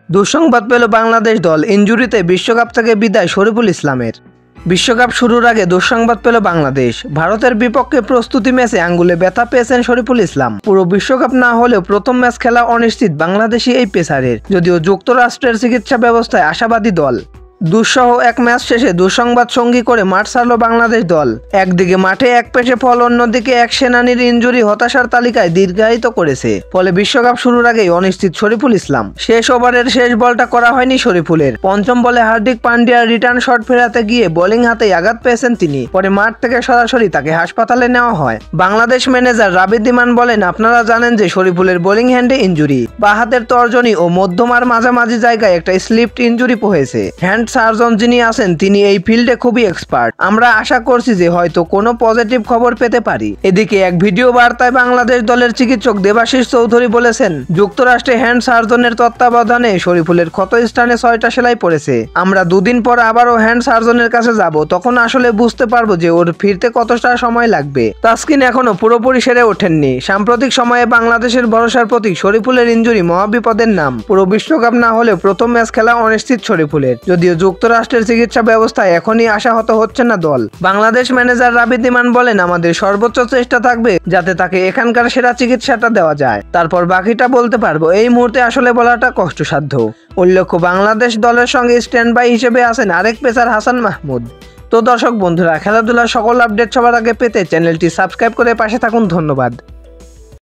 দুঃসংবাদ পেল বাংলাদেশ দল, ইনজুরিতে বিশ্বকাপ থেকে বিদায় শরীফুল ইসলামের। বিশ্বকাপ শুরুর আগে দুঃসংবাদ পেল বাংলাদেশ। ভারতের বিপক্ষে প্রস্তুতি ম্যাচে আঙ্গুলে ব্যথা পেয়েছেন শরীফুল ইসলাম। পুরো বিশ্বকাপ না হলেও প্রথম ম্যাচ খেলা অনিশ্চিত বাংলাদেশি এই পেসারের, যদিও যুক্তরাষ্ট্রের চিকিৎসা ব্যবস্থায় আশাবাদী দল। দুঃসহ এক ম্যাচ শেষে দুঃসংবাদ সঙ্গী করে মাঠ ছাড়ল বাংলাদেশ দল। একদিকে মাঠে এক পেশে ফল, অন্যদিকে এক সেনানীর ইনজুরি হতাশার তালিকায় দীর্ঘায়িত করেছে। ফলে বিশ্বকাপ শুরুর আগেই অনিশ্চিত শরীফুল ইসলাম। শেষ ওভারের শেষ বলটা করা হয়নি শরীফুলের। পঞ্চম বলে হার্দিক পান্ডিয়ার রিটার্ন শট ফেরাতে গিয়ে বোলিং হাতেই আঘাত পেয়েছেন তিনি। পরে মাঠ থেকে সরাসরি তাকে হাসপাতালে নেওয়া হয়। বাংলাদেশ ম্যানেজার রাবিদ ইমান বলেন, আপনারা জানেন যে শরীফুলের বোলিং হ্যান্ডে ইনজুরি, বা হাতের তর্জনী ও মধ্যমার মাঝামাঝি জায়গায় একটা স্লিপড ইনজুরি হয়েছে। হ্যান্ড সার্জন যিনি আছেন তিনি এই ফিল্ডে খুবই এক্সপার্ট। আমরা আশা করছি যে হয়তো কোনো পজিটিভ খবর পেতে পারি। এদিকে এক ভিডিও বার্তায় বাংলাদেশ দলের চিকিৎসক দেবাশিস চৌধুরী বলেছেন, যুক্তরাষ্ট্রে হ্যান্ড সার্জনের তত্ত্বাবধানে শরীফুলের ক্ষত স্থানে 6টা সেলাই পড়েছে। আমরা দুদিন পর আবারও হ্যান্ড সার্জনের কাছে যাব, তখন আসলে বুঝতে পারবো যে ওর ফিরতে কতটা সময় লাগবে। তাসকিন এখনো পুরোপুরি সেরে ওঠেননি। সাম্প্রতিক সময়ে বাংলাদেশের ভরসার প্রতীক শরীফুলের ইনজুরি মহাবিপদের নাম। পুরো বিশ্বকাপ না হলেও প্রথম ম্যাচ খেলা অনিশ্চিত শরীফুলের, যদিও যুক্তরাষ্ট্রের চিকিৎসা ব্যবস্থায় এখনই আশাহত হচ্ছে না দল। বাংলাদেশ ম্যানেজার রাবিদ ইমান বলেন, আমাদের সর্বোচ্চ চেষ্টা থাকবে যাতে তাকে এখানকার সেরা চিকিৎসাটা দেওয়া যায়। তারপর বাকিটা বলতে পারবো। এই মুহূর্তে আসলে বলাটা কষ্টসাধ্য। উল্লেখ্য, বাংলাদেশ দলের সঙ্গে স্ট্যান্ড বাই হিসেবে আছেন আরেক পেসার হাসান মাহমুদ। তো দর্শক বন্ধুরা, খেলাধুলার সকল আপডেট সবার আগে পেতে চ্যানেলটি সাবস্ক্রাইব করে পাশে থাকুন। ধন্যবাদ।